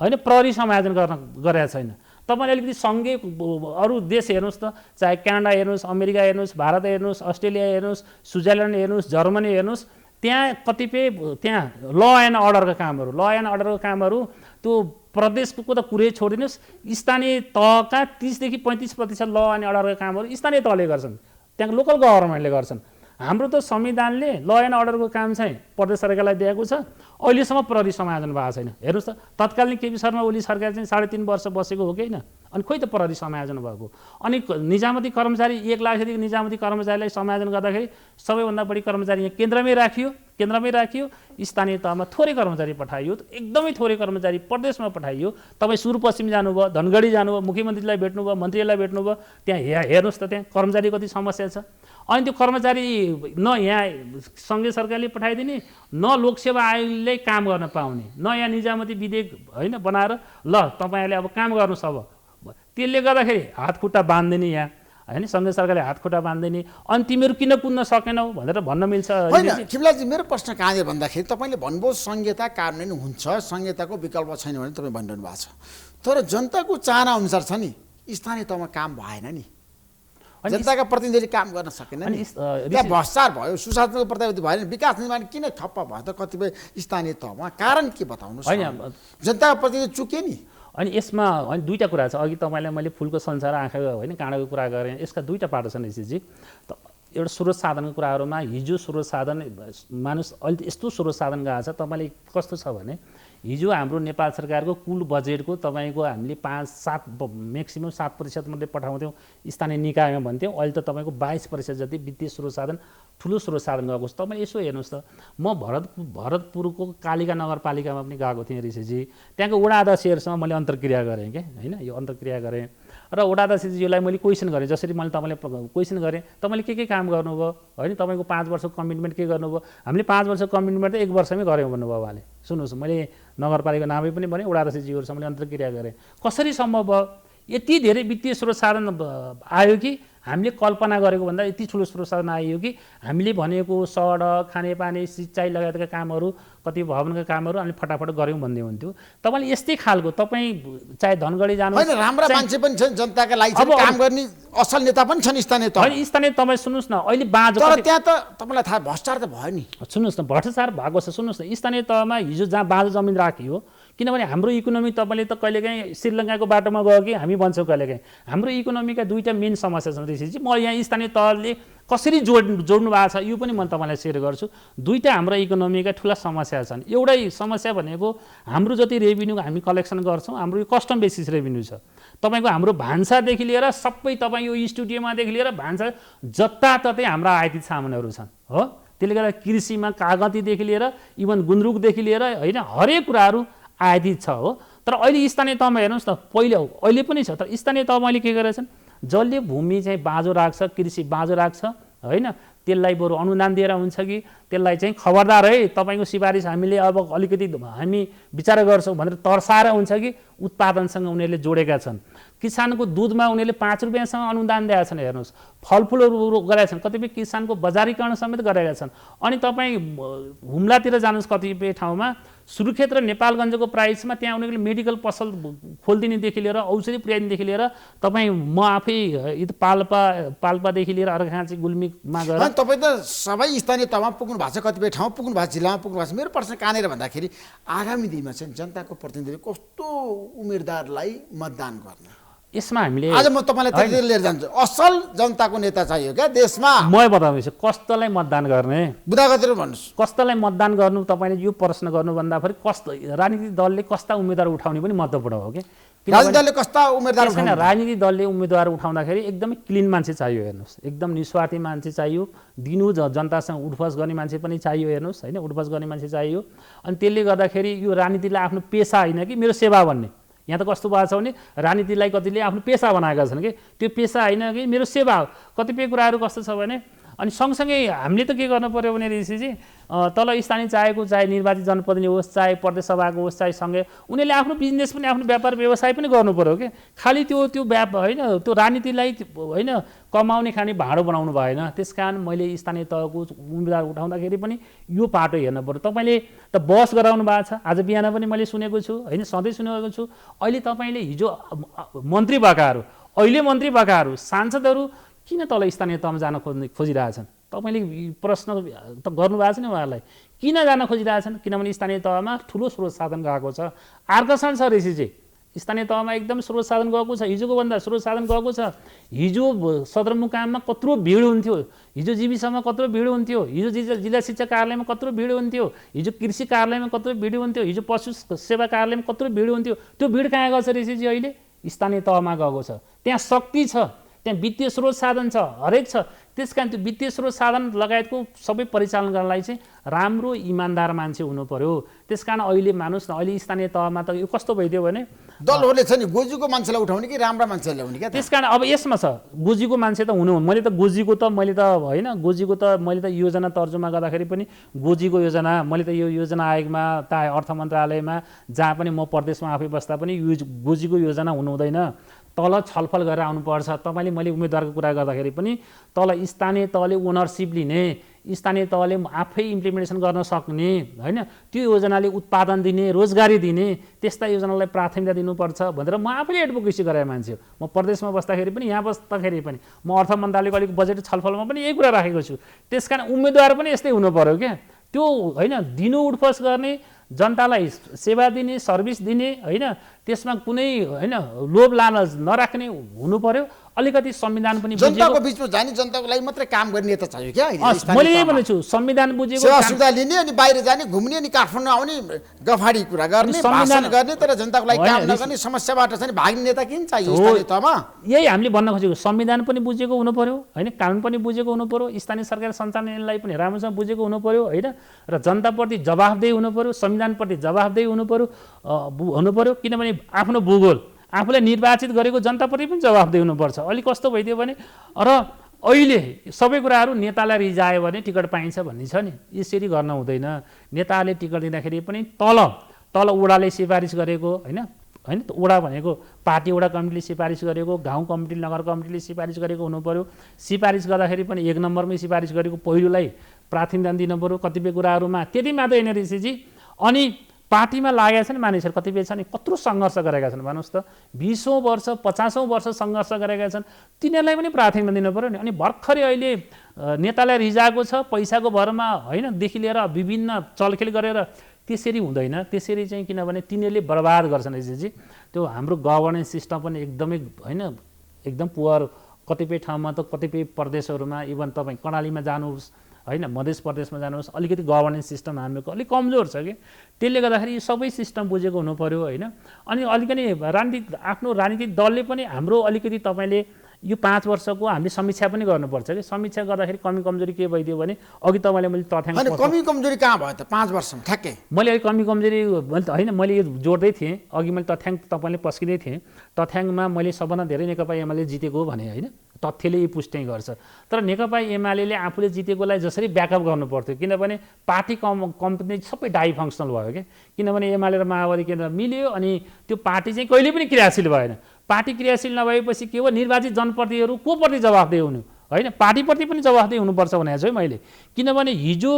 होइन प्रहरी समायोजन गरेका छैन। तपाईँले अलिकति सङ्घीय अरू देश हेर्नुहोस् त, चाहे क्यानाडा हेर्नुहोस्, अमेरिका हेर्नुहोस्, भारत हेर्नुहोस्, अस्ट्रेलिया हेर्नुहोस्, स्विजरल्यान्ड हेर्नुहोस्, जर्मनी हेर्नुहोस्, त्यहाँ कतिपय त्यहाँ ल एन्ड अर्डरको कामहरू त्यो प्रदेशको त कुरै छोडिदिनुहोस्, स्थानीय तहका 30 देखि 35% ल एन्ड अर्डरका कामहरू स्थानीय तहले गर्छन्, त्यहाँ लोकल गभर्नमेन्टले गर्छन्। हाम्रो त संविधानले ल एन्ड अर्डरको काम चाहिँ प्रदेश सरकारलाई दिएको छ, अहिलेसम्म प्रहरी समायोजन भएको छैन। हेर्नुहोस् त, तत्कालीन केपी शर्मा ओली सरकार चाहिँ 3.5 वर्ष बसेको हो कि होइन, अनि खोइ त प्रहरी समायोजन भएको। अनि निजामती कर्मचारी 1 लाखदेखि निजामती कर्मचारीलाई समायोजन गर्दाखेरि सबैभन्दा बढी कर्मचारी यहाँ केन्द्रमै राखियो, स्थानीय तहमा थोरै कर्मचारी पठाइयो, एकदमै थोरै कर्मचारी प्रदेशमा पठाइयो। तपाईँ सुदूरपश्चिम जानुभयो, धनगढी जानुभयो, मुख्यमन्त्रीलाई भेट्नुभयो, मन्त्रीलाई भेट्नुभयो, त्यहाँ हेर्नुहोस् त त्यहाँ कर्मचारी कति समस्या छ। अनि त्यो कर्मचारी न यहाँ सङ्घीय सरकारले पठाइदिने, न लोकसेवा आयोगले काम गर्न पाउने, न यहाँ निजामती विधेयक होइन बनाएर ल तपाईँहरूले अब काम गर्नुहोस्। अब त्यसले गर्दाखेरि हातखुट्टा बाँधिदिने यहाँ होइन, सङ्घीय सरकारले हातखुट्टा बाँधिदिने, अनि तिमीहरू किन कुद्न सकेनौ भनेर भन्न मिल्छ। होइन खिमलाजी, मेरो प्रश्न कहाँनिर भन्दाखेरि तपाईँले भन्नुभयो संहिता कार्यान्वयन हुन्छ, संहिताको विकल्प छैन भने तपाईँ भनिरहनु भएको छ, तर जनताको चाहना अनुसार छ नि, स्थानीय तहमा काम भएन नि, जनताका प्रतिनिधिले काम गर्न सकेन नि, त्यहाँ भ्रष्टाचार भयो, सुशासनको प्रत्याभूति भएन, विकास निर्माण किन ठप्प भयो त कतिपय स्थानीय तहमा? कारण के बताउनुहोस्? जनताका प्रतिनिधि चुके नि। अनि यसमा होइन दुईवटा कुरा छ। अघि तपाईँलाई मैले फुलको संसार आँखा होइन काँडाको कुरा गरेँ, यसका दुईवटा पाटो छन् ऋषिजी। त एउटा स्रोत साधनको कुराहरूमा हिजो स्रोत साधन मानुस अहिले यस्तो स्रोत साधन गएको छ, तपाईँले कस्तो छ भने हिजो हाम्रो नेपाल सरकारको कुल बजेटको तपाईँको हामीले 5-7 म्याक्सिमम् 7% मात्रै पठाउँथ्यौँ स्थानीय निकायमा भन्थ्यौँ, अहिले त तपाईँको 22% जति वित्तीय स्रोत साधन ठुलो स्रोत साधन गएको छ। तपाईँ यसो हेर्नुहोस् त, म भरतपुरको कालिका नगरपालिकामा पनि गएको थिएँ ऋषिजी, त्यहाँको वडा अध्यक्षहरूसँग मैले अन्तर्क्रिया गरेँ क्या होइन, यो अन्तर्क्रिया गरेँ र वडा अध्यक्षजीलाई मैले क्वेसन गरेँ, जसरी मैले तपाईँलाई क्वेसन गरेँ तपाईँले के काम गर्नुभयो होइन, तपाईँको 5 वर्षको कमिटमेन्ट के गर्नुभयो? हामीले 5 वर्षको कमिटमेन्ट त 1 वर्षमै गऱ्यौँ भन्नुभयो उहाँले। सुन्नुहोस्, मैले नगरपालिका नामै पनि भने वडा अध्यक्षजीहरूसँग मैले अन्तर्क्रिया गरेँ, कसरी सम्भव भयो? यति धेरै वित्तीय स्रोत साधन आयो कि हामीले कल्पना गरेको भन्दा यति ठुलो स्रोत साधन आयो कि हामीले भनेको सडक, खानेपानी, सिँचाइ लगायतका कामहरू, कति भवनका कामहरू अनि फटाफट गऱ्यौँ भन्दै हुन्थ्यो। तपाईँले यस्तै खालको तपाईँ चाहे धनगढी जानु होइन, राम्रा मान्छे पनि छन् जनताका लागि, काम गर्ने असल नेता पनि छन् स्थानीय तह। होइन स्थानीय तपाईँ सुन्नुहोस् न, अहिले बाँझो तर त्यहाँ त तपाईँलाई थाहा भ्रष्टाचार त भयो नि। सुन्नुहोस् न, भ्रष्टाचार भएको छ। सुन्नुहोस् न, स्थानीय तहमा हिजो जहाँ बाँझो जमिन राखियो, किनभने हाम्रो इकोनोमी तपाईँले त कहिलेकाहीँ श्रीलङ्काको बाटोमा गयो कि हामी भन्छौँ कहिलेकाहीँ, हाम्रो इकोनोमीका दुईवटा मेन समस्या छन् ऋषिजी। म यहाँ स्थानीय तहले कसरी जोड्नु भएको छ यो पनि म तपाईँलाई सेयर गर्छु। दुईवटा हाम्रो इकोनोमीका ठुला समस्या छन्। एउटै समस्या भनेको हाम्रो जति रेभिन्यू हामी कलेक्सन गर्छौँ, हाम्रो यो कस्टम बेसिस रेभिन्यू छ। तपाईँको हाम्रो भान्सादेखि लिएर सबै तपाईँ यो स्टुडियोमादेखि लिएर भान्सा जताततै हाम्रा आयातित सामानहरू छन् हो। त्यसले गर्दा कृषिमा कागतीदेखि लिएर इभन गुन्द्रुकदेखि लिएर होइन हरेक कुराहरू आयातित छ हो। तर अहिले स्थानीय तहमा हेर्नुहोस् न, अहिले पनि छ, तर स्थानीय तहमा अहिले के गरेछन्, जसले भूमि चाहिँ बाँझो राख्छ, कृषि बाँझो राख्छ होइन, त्यसलाई बरु अनुदान दिएर हुन्छ कि त्यसलाई चाहिँ खबरदार है तपाईँको सिफारिस हामीले अब अलिकति हामी विचार गर्छौँ भनेर तर्साएर हुन्छ कि उत्पादनसँग उनीहरूले जोडेका छन्। किसानको दुधमा उनीहरूले 5 रुपियाँसँग अनुदान दिएका छन्। हेर्नुहोस्, फलफुलहरू गरेका छन्, कतिपय किसानको बजारीकरण समेत गरेका छन्। अनि तपाईँ हुम्लातिर जानुहोस्, कतिपय ठाउँमा सुर्खेत र नेपालगञ्जको प्राइसमा त्यहाँ उनीहरूले मेडिकल पसल खोलिदिनेदेखि लिएर औषधि पुर्याइदिनेदेखि लिएर तपाईँ म आफै पाल्पादेखि लिएर अर्घाखाँची गुल्मीमा गएर तपाईँ त सबै स्थानीय तहमा पुग्नु भएको छ, कतिपय ठाउँ पुग्नु भएको छ, जिल्लामा पुग्नु भएको छ। मेरो प्रश्न कहाँनिर भन्दाखेरि आगामी दिनमा चाहिँ जनताको प्रतिनिधिले कस्तो उम्मेदवारलाई मतदान गर्ने, यसमा हामीले आज म तपाईँलाई त्यति लिएर जान्छु। असल जनताको नेता चाहियो क्या देशमा। म बताउँदैछु कस्तालाई मतदान गर्ने, बुदागतिर भन्नुहोस्, कस्तालाई मतदान गर्नु। तपाईँले यो प्रश्न गर्नुभन्दाखेरि कस्तो राजनीतिक दलले कस्ता उम्मेदवार उठाउने पनि महत्त्वपूर्ण हो कि राजनीतिक दलले कस्ता उम्मेदवार छैन। राजनीतिक दलले उम्मेदवार उठाउँदाखेरि एकदमै क्लिन मान्छे चाहियो। हेर्नुहोस्, एकदम निस्वार्थी मान्छे चाहियो, दिनु जनतासँग उठबस गर्ने मान्छे पनि चाहियो। हेर्नुहोस् होइन, उठबस गर्ने मान्छे चाहियो। अनि त्यसले गर्दाखेरि यो राजनीतिलाई आफ्नो पेसा होइन कि मेरो सेवा भन्ने। यहाँ त कस्तो भएको छ भने राजनीतिलाई कतिले आफ्नो पेसा बनाएका छन् कि त्यो पेसा होइन कि मेरो सेवा हो। कतिपय कुराहरू कस्तो छ भने अनि सँगसँगै हामीले त के गर्नु पर्यो भने ऋषिजी, तल स्थानीय चाहेको चाहे निर्वाचित जनप्रतिनिधि होस्, चाहे प्रदेश सभाको होस्, चाहे सँगै उनीहरूले आफ्नो बिजनेस पनि आफ्नो व्यापार व्यवसाय पनि गर्नु पर्यो कि खालि त्यो होइन त्यो राजनीतिलाई होइन कमाउने खाने भाँडो बनाउनु भएन। त्यस कारण मैले स्थानीय तहको उम्मेदवार उठाउँदाखेरि पनि यो पाटो हेर्नु पर्यो। तपाईँले त बहस गराउनु भएको छ, आज बिहान पनि मैले सुनेको छु होइन, सधैँ सुनेको छु। अहिले तपाईँले हिजो मन्त्री भएकाहरू, अहिले मन्त्री भएकाहरू, सांसदहरू किन तल स्थानीय तहमा जान खोजिरहेछन्? तपाईँले प्रश्न त गर्नुभएको छ नि उहाँहरूलाई, किन जान खोजिरहेछन्? किनभने स्थानीय तहमा ठुलो स्रोत साधन गएको छ, आकर्षण छ ऋषिजी। स्थानीय तहमा एकदम स्रोत साधन गएको छ, हिजोको भन्दा स्रोत साधन गएको छ। हिजो सदरमुकाममा कत्रो भिड हुन्थ्यो, हिजो जीविसमा कत्रो भिड हुन्थ्यो, हिजो जिल्ला शिक्षा कार्यालयमा कत्रो भिड हुन्थ्यो, हिजो कृषि कार्यालयमा कत्रो भिड हुन्थ्यो, हिजो पशु सेवा कार्यालयमा कत्रो भिड हुन्थ्यो। त्यो भिड कहाँ गएको छ ऋषिजी? अहिले स्थानीय तहमा गएको छ। त्यहाँ शक्ति छ, त्यहाँ वित्तीय स्रोत साधन छ, हरेक छ। त्यस कारण त्यो वित्तीय स्रोत साधन लगायतको सबै परिचालन गर्नलाई चाहिँ राम्रो इमान्दार मान्छे हुनु पर्यो। त्यस कारण अहिले मानुस् न, अहिले स्थानीय तहमा त यो कस्तो भइदियो भने दलहरूले छ नि गोजीको मान्छेलाई उठाउने कि राम्रा मान्छेलाई ल्याउने क्या? त्यस कारण अब यसमा छ गोजीको मान्छे त हुनु, मैले त गोजीको योजना तर्जुमा गर्दाखेरि पनि गोजीको योजना मैले त यो योजना आयोगमा अर्थ मन्त्रालयमा जहाँ पनि म प्रदेशमा आफै बस्दा पनि गोजीको योजना हुनु हुँदैन, तल छलफल गरेर आउनुपर्छ। तपाईँले मैले उम्मेदवारको कुरा गर्दाखेरि पनि तल स्थानीय तहले ओनरसिप लिने, स्थानीय तहले आफै इम्प्लिमेन्टेसन गर्न सक्ने, होइन, त्यो योजनाले उत्पादन दिने, रोजगारी दिने, त्यस्ता योजनालाई प्राथमिकता दिनुपर्छ भनेर म आफैले एडभोकेसी गराए मान्छे हो। म प्रदेशमा बस्दाखेरि पनि यहाँ बस्दाखेरि पनि म अर्थ मन्त्रालयको अलिक बजेट छलफलमा पनि यही कुरा राखेको छु। त्यस कारण उम्मेदवार पनि यस्तै हुनु पर्यो क्या, त्यो होइन, दिनु उठफस गर्ने, जनतालाई सेवा दिने, सर्भिस दिने, होइन, त्यसमा कुनै होइन लोभ लालच नराख्ने हुनु पर्यो। अलिकति संविधान पनि जनताको बिचमा जाने, जनताको लागि मात्रै काम गर्ने नेता चाहियो क्या? मैले यही भनेको छु, संविधान बुझेको, सेवा सुविधा लिने अनि बाहिर जाने, घुम्ने अनि काठमाडौँ आउने, गफाडी कुरा गर्ने, भाषण गर्ने, तर जनताको लागि काम नगर्ने, समस्याबाट चाहिँ भाग्ने नेता किन चाहियो स्थानीय तहमा? यही हामीले भन्न खोजेको, संविधान पनि बुझेको हुनु पर्यो, होइन, कानुन पनि बुझेको हुनु पर्यो, स्थानीय सरकार सञ्चालनलाई पनि राम्रोसँग बुझेको हुनु पर्यो, होइन, र जनताप्रति जवाफदेही हुनु पर्यो, संविधानप्रति जवाफदेही हुनु पर्यो। किनभने आफ्नो भूगोल, आफूलाई निर्वाचित गरेको जनताप्रति पनि जवाफदेही हुनुपर्छ। अलिक कस्तो भइदियो भने र अहिले सबै कुराहरू नेतालाई रिजायो भने टिकट पाइन्छ भन्ने छ नि, यसरी गर्न हुँदैन। नेताले टिकट दिँदाखेरि पनि तल वडाले सिफारिस गरेको, होइन, वडा भनेको पार्टी वडा कमिटीले सिफारिस गरेको, गाउँ कमिटी, नगर कमिटीले सिफारिस गरेको हुनु पर्यो। सिफारिस गर्दाखेरि पनि 1 नम्बरमै सिफारिस गरेको पहिलोलाई प्राथमिकता दिनु पर्यो कतिपय कुराहरूमा। त्यति मात्रै होइन ऋषिजी, अनि पार्टीमा लागेका छन् मानिसहरू कतिपय छन्, कत्रो सङ्घर्ष गरेका छन् भन्नुहोस् त, 20औं वर्ष 50औं वर्ष सङ्घर्ष गरेका छन्, तिनीहरूलाई पनि प्राथमिकता दिनु पर्यो नि। अनि भर्खरै अहिले नेतालाई रिजाएको छ पैसाको भरमा, होइन, देखि लिएर विभिन्न चलखेल गरेर, त्यसरी हुँदैन। त्यसरी चाहिँ किनभने तिनीहरूले बर्बाद गर्छन् ऋषिजी। त्यो हाम्रो गभर्नेन्स सिस्टम पनि एकदमै, होइन, एकदम पुवर। कतिपय ठाउँमा त कतिपय प्रदेशहरूमा इभन तपाईँ कर्णालीमा जानुहोस्, होइन, मध्य प्रदेशमा जानुहोस्, अलिकति गभर्नेन्स सिस्टम हामीको अलिक कमजोर छ कि, त्यसले गर्दाखेरि यो सबै सिस्टम बुझेको हुनु पर्यो, होइन। अनि अलिकति आफ्नो राजनीतिक दलले पनि हाम्रो अलिकति तपाईँले यो 5 वर्षको हामीले समीक्षा पनि गर्नुपर्छ कि, समीक्षा गर्दाखेरि कमी कमजोरी के भइदियो भने अघि तपाईँले मैले तथ्याङ्क, कमी कमजोरी कहाँ भयो त 5 वर्षमा ठ्याक्कै? मैले अलिक कमी कमजोरी होइन, मैले यो जोड्दै थिएँ, अघि मैले तथ्याङ्क तपाईँले पस्किँदै थिएँ, तथ्याङ्कमा मैले सबभन्दा धेरै नेकपा एमाले जितेको भने, होइन, तथ्यले यी पुष्टि गर्छ। तर नेकपा एमाले आफूले जितेकोलाई जसरी ब्याकअप गर्नु पर्थ्यो, किनभने पार्टी कम्पनी सबै डाइफङ्सनल भयो क्या, किनभने एमाले र माओवादी केन्द्र मिल्यो अनि त्यो पार्टी चाहिँ कहिले पनि क्रियाशील भएन। पार्टी क्रियाशील नभएपछि के हो, निर्वाचित जनप्रतिनिधिहरू को प्रति जवाफदेही हुनु, होइन, पार्टीप्रति पनि जवाफदेही हुनुपर्छ भनेको छु मैले। किनभने हिजो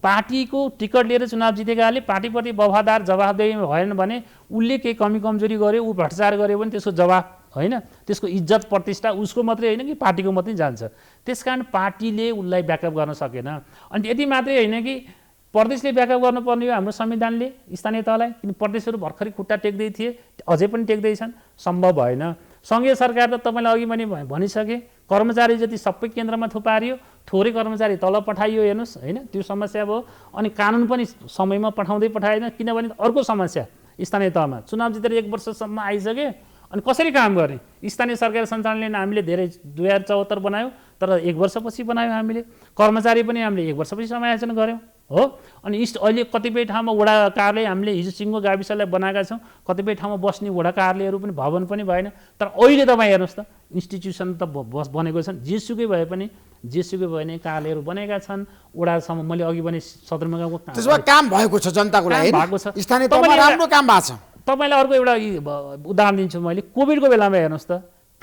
पार्टीको टिकट लिएर चुनाव जितेकाले पार्टीप्रति वफादार जवाफदेही भएन भने उसले केही कमी कमजोरी गर्यो, ऊ भ्रष्टाचार गर्यो भने त्यसको जवाफ, होइन, त्यसको इज्जत प्रतिष्ठा उसको मात्रै होइन कि पार्टीको मात्रै जान्छ। त्यसकारण पार्टीले उसलाई ब्याकअप गर्न सकेन। अनि यति मात्रै होइन कि प्रदेशले ब्याकअप गर्नुपर्ने हो हाम्रो संविधानले स्थानीय तहलाई, किन प्रदेशहरू भर्खरै खुट्टा टेक्दै थिए, अझै पनि टेक्दैछन्, सम्भव भएन। सङ्घीय सरकार त तपाईँलाई अघि मैले भनिसकेँ, कर्मचारी जति सबै केन्द्रमा थुपारियो, थोरै कर्मचारी तल पठाइयो, हेर्नुहोस्, होइन, त्यो समस्या भयो। अनि कानुन पनि समयमा पठाएन, किनभने अर्को समस्या स्थानीय तहमा चुनाव जितेर 1 वर्षसम्म आइसके, अनि कसरी काम गर्ने? स्थानीय सरकार सञ्चालनले हामीले धेरै 2074 बनायो, तर 1 वर्षपछि बनायो हामीले। कर्मचारी पनि हामीले 1 वर्षपछि समायोजन गऱ्यौँ, हो। अनि अहिले कतिपय ठाउँमा वडा कार्यालय हामीले हिजो सिङ्गो गाविसलाई बनाएका छौँ, कतिपय ठाउँमा बस्ने वडा कार्यालयहरू पनि भवन पनि भएन। तर अहिले तपाईँ हेर्नुहोस् त, इन्स्टिट्युसन त बनेको छन्, जेसुकै भए पनि कार्यालयहरू बनेका छन्, वडासम्म। मैले अघि भने सदरमुकामको त्यसमा काम भएको छ, जनताको लागि भएको छ, स्थानीय तहमा राम्रो काम भएको छ। तपाईँलाई अर्को एउटा उदाहरण दिन्छु मैले, कोभिडको बेलामा हेर्नुहोस् त,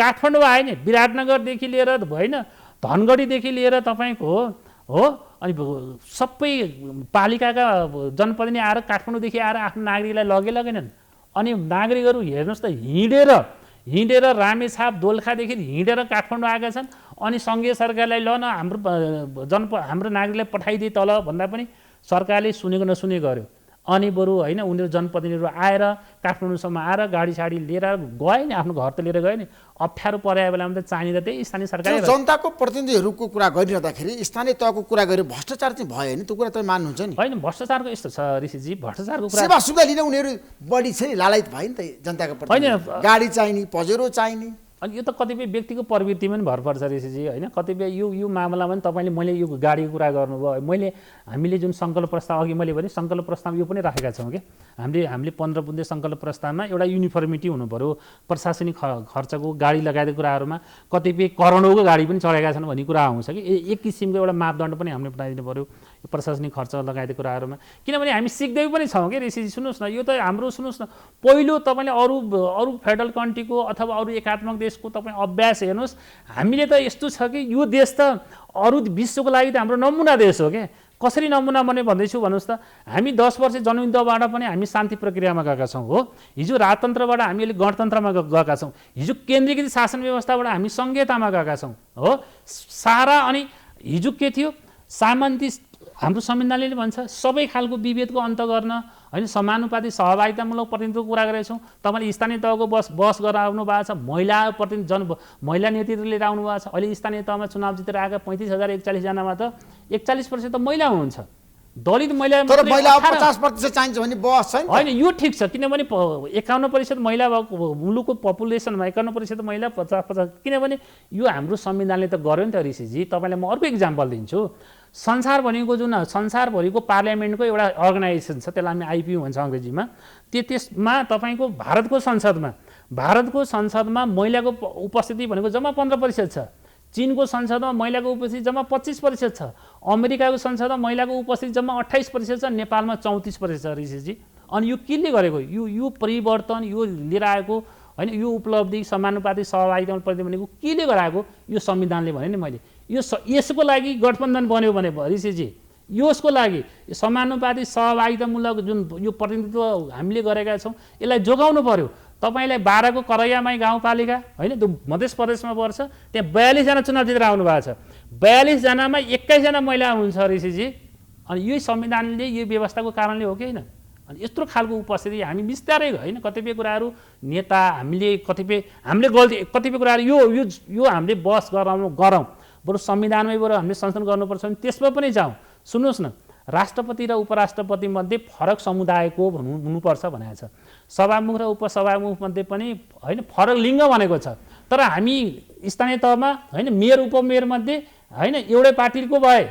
काठमाडौँ आयो नि, विराटनगरदेखि लिएर, होइन, धनगढीदेखि लिएर तपाईँको, हो, अनि सबै पालिकाका जनप्रतिनिधि आएर काठमाडौँदेखि आएर आफ्नो नागरिकलाई लगेनन्। अनि नागरिकहरू हेर्नुहोस् त, हिँडेर रामेछाप दोलखादेखि हिँडेर काठमाडौँ आएका छन्। अनि सङ्घीय सरकारलाई ल न हाम्रो नागरिकलाई पठाइदिए तल भन्दा पनि सरकारले सुनेको नसुने गर्यो। अनि बरु होइन उनीहरू जनप्रतिनिधिहरू आएर काठमाडौँसम्म आएर गाडी साडी लिएर गए नि, आफ्नो घर त लिएर गए नि, अप्ठ्यारो परेको बेलामा त चाहिने त त्यही स्थानीय सरकार। जनताको प्रतिनिधिहरूको कुरा गरिरहँदाखेरि स्थानीय तहको कुरा गरे भ्रष्टाचार चाहिँ भयो नि, त्यो कुरा तपाईँ मान्नुहुन्छ नि? होइन, भ्रष्टाचारको यस्तो छ ऋषिजी, भ्रष्टाचारको कुरा सेवा सुविधा लिन उनीहरू बढी छ नि, लालायत भयो नि त जनताको प्रति। गाडी चाहिने, पजेरो चाहिने। अनि यो त कतिपय व्यक्तिको प्रवृत्तिमा पनि भर पर्छ ऋषिजी, होइन? कतिपय यो मामलामा पनि तपाईँले मैले यो गाडीको कुरा गर्नुभयो, हामीले जुन सङ्कल्प प्रस्ताव अघि मैले भने सङ्कल्प प्रस्ताव यो पनि राखेका छौँ कि हामीले 15 बुँदे सङ्कल्प प्रस्तावमा एउटा युनिफर्मिटी हुनु पऱ्यो प्रशासनिक खर्चको, गाडी लगायतका कुराहरूमा कतिपय करोडौँको गाडी पनि चढेका छन् भन्ने कुरा आउँछ कि एक किसिमको एउटा मापदण्ड पनि हामीले बनाइदिनु पऱ्यो प्रशासनिक खर्च लगायतका कुराहरूमा। किनभने हामी सिक्दै पनि छौँ कि ऋषिजी, सुन्नुहोस् न, यो त हाम्रो सुन्नुहोस् न, पहिलो तपाईँले अरू फेडरल कन्ट्रीको अथवा अरू एकात्मक देशको तपाईँ अभ्यास हेर्नुहोस्, हामीले त यस्तो छ कि यो देश त अरू विश्वको लागि त हाम्रो नमुना देश हो क्या। कसरी नमुना बने भन्दैछु भन्नुहोस् त, हामी 10 वर्ष जनयुद्धबाट पनि हामी शान्ति प्रक्रियामा गएका छौँ हो, हिजो राजतन्त्रबाट हामी अहिले गणतन्त्रमा गएका छौँ, हिजो केन्द्रीकृत शासन व्यवस्थाबाट हामी संहितामा गएका छौँ हो सारा। अनि हिजो के थियो, सामन्ती हाम्रो संविधानले भन्छ सबै खालको विभेदको अन्त गर्न, होइन, समानुपाती सहभागितामूलक प्रतिनिधित्वको कुरा गरेका छौँ। तपाईँले स्थानीय तहको बस गरेर आउनु भएको छ, महिला प्रतिनिधि महिला नेतृत्व लिएर आउनु भएको छ। अहिले स्थानीय तहमा चुनाव जितेर आएका 35,041 जनामा त 41% त महिला हुनुहुन्छ, दलित महिला। तर महिला 50% चाहिन्छ भने बस छैन। होइन, यो ठिक छ, किनभने 51% महिला भएको मुलुकको पपुलेसनमा 51% महिला, 50%। किनभने यो हाम्रो संविधानले त गर्यो नि त ऋषिजी। तपाईँलाई म अर्को इक्जाम्पल दिन्छु। संसारभरिको पार्लियामेन्टको एउटा अर्गनाइजेसन छ, त्यसलाई हामी आइपियू भन्छ अङ्ग्रेजीमा। त्यसमा तपाईँको भारतको संसदमा महिलाको उपस्थिति भनेको जम्मा 15% छ, चीनको संसदमा महिलाको उपस्थिति जम्मा 25% छ, अमेरिकाको संसदमा महिलाको उपस्थिति जम्मा 28% छ, नेपालमा 34% छ ऋषिजी। अनि यो केले गरेको, यो परिवर्तन यो लिएर आएको होइन, यो उपलब्धि समानुपाती सहभागिता प्रतिनिधि भनेको केले गराएको, यो संविधानले भने नि मैले। यसको लागि गठबन्धन बन्यो भने ऋषिजी, यसको लागि समानुपाती सहभागितामूलक जुन यो प्रतिनिधित्व हामीले गरेका छौँ यसलाई जोगाउनु पर्यो। तपाईँलाई 12 को करैयामाई गाउँपालिका होइन, त्यो मध्य प्रदेशमा पर्छ, त्यहाँ 42 जना चुनाव जितेर आउनु भएको छ, 42 जनामा 21 जना महिला हुनुहुन्छ ऋषिजी। अनि यही संविधानले यो व्यवस्थाको कारणले हो कि होइन? अनि यत्रो खालको उपस्थिति हामी बिस्तारै होइन, कतिपय कुराहरू नेता हामीले गल्ती, कतिपय कुराहरू यो हामीले बस गरौँ, बरु संविधानमै बरु हामीले संशोधन गर्नुपर्छ भने त्यसमा पनि जाउँ। सुन्नुहोस् न, राष्ट्रपति र उपराष्ट्रपति मध्ये फरक समुदायको हुनुपर्छ भनेको छ, सभामुख र उपसभामुख मध्ये पनि होइन फरक लिङ्ग भनेको छ। तर हामी स्थानीय तहमा होइन मेयर उपमेयर मध्ये होइन एउटै पार्टीको भए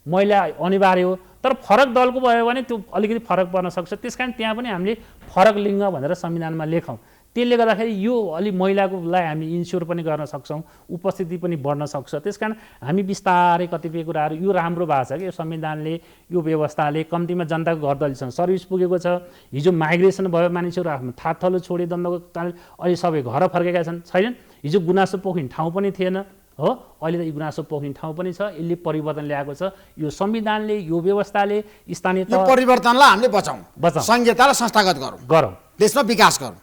महिला अनिवार्य हो, तर फरक दलको भयो भने त्यो अलिकति फरक पर्न सक्छ। त्यसकारण त्यहाँ पनि हामीले फरक लिङ्ग भनेर संविधानमा लेखौँ। त्यसले गर्दाखेरि यो अलि महिलाकोलाई हामी इन्स्योर पनि गर्न सक्छौँ, उपस्थिति पनि बढ्न सक्छ। त्यसकारण हामी बिस्तारै कतिपय कुराहरू यो राम्रो भएको छ कि यो संविधानले, यो व्यवस्थाले कम्तीमा जनताको घर दलिसँग सर्भिस पुगेको छ। हिजो माइग्रेसन भयो, मानिसहरू आफ्नो थाथलो छोडे दण्डको कारण अहिले सबै घर फर्केका छैनन्। हिजो गुनासो पोख्ने ठाउँ पनि थिएन हो, अहिले त यो गुनासो पोख्ने ठाउँ पनि छ। यसले परिवर्तन ल्याएको छ, यो संविधानले, यो व्यवस्थाले। स्थानीय यो परिवर्तनलाई हामीले बचाउँ, संहितालाई संस्थागत गरौँ, देशमा विकास गरौँ,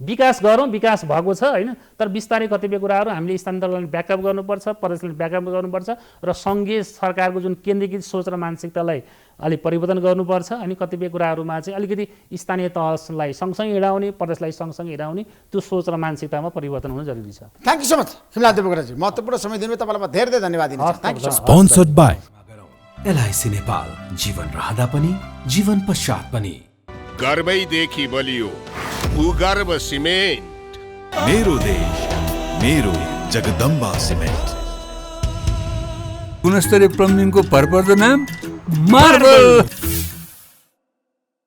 विकास भएको छ होइन। तर बिस्तारै कतिपय कुराहरू हामीले स्थानीय तहलाई ब्याकअप गर्नुपर्छ, प्रदेशलाई ब्याकअप गर्नुपर्छ, र सङ्घीय सरकारको जुन केन्द्रीकृत सोच र मानसिकतालाई अलिक परिवर्तन गर्नुपर्छ। अनि कतिपय कुराहरूमा चाहिँ अलिकति स्थानीय तहलाई सँगसँगै हिँडाउने, प्रदेशलाई सँगसँगै हिँडाउने त्यो सोच र मानसिकतामा परिवर्तन हुनु जरुरी छ। Thank you so much Khimlal देवकोटाजी, महत्त्वपूर्ण समय दिनुभयो, तपाईँलाई धेरै धन्यवाद दिन चाहन्छु। Thank you so much. Sponsored by LIC Nepal, जीवन रहँदा पनि जीवन पश्चात पनि। गर्वैदेखि बलियो भूगर्भ सिमेन्ट। मेरो देश मेरो जगदम्बा सिमेन्ट। गुणस्तरीय प्लम्बिङको भरपर्दो नाम मार्बल।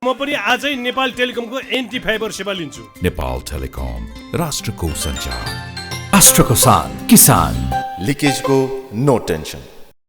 म पनि आजै नेपाल टेलिकमको एन्टी फाइबर सेवा लिन्छु। नेपाल टेलिकम, राष्ट्रको सञ्चार। राष्ट्रको शान, किसान। लिकेजको नो टेन्सन।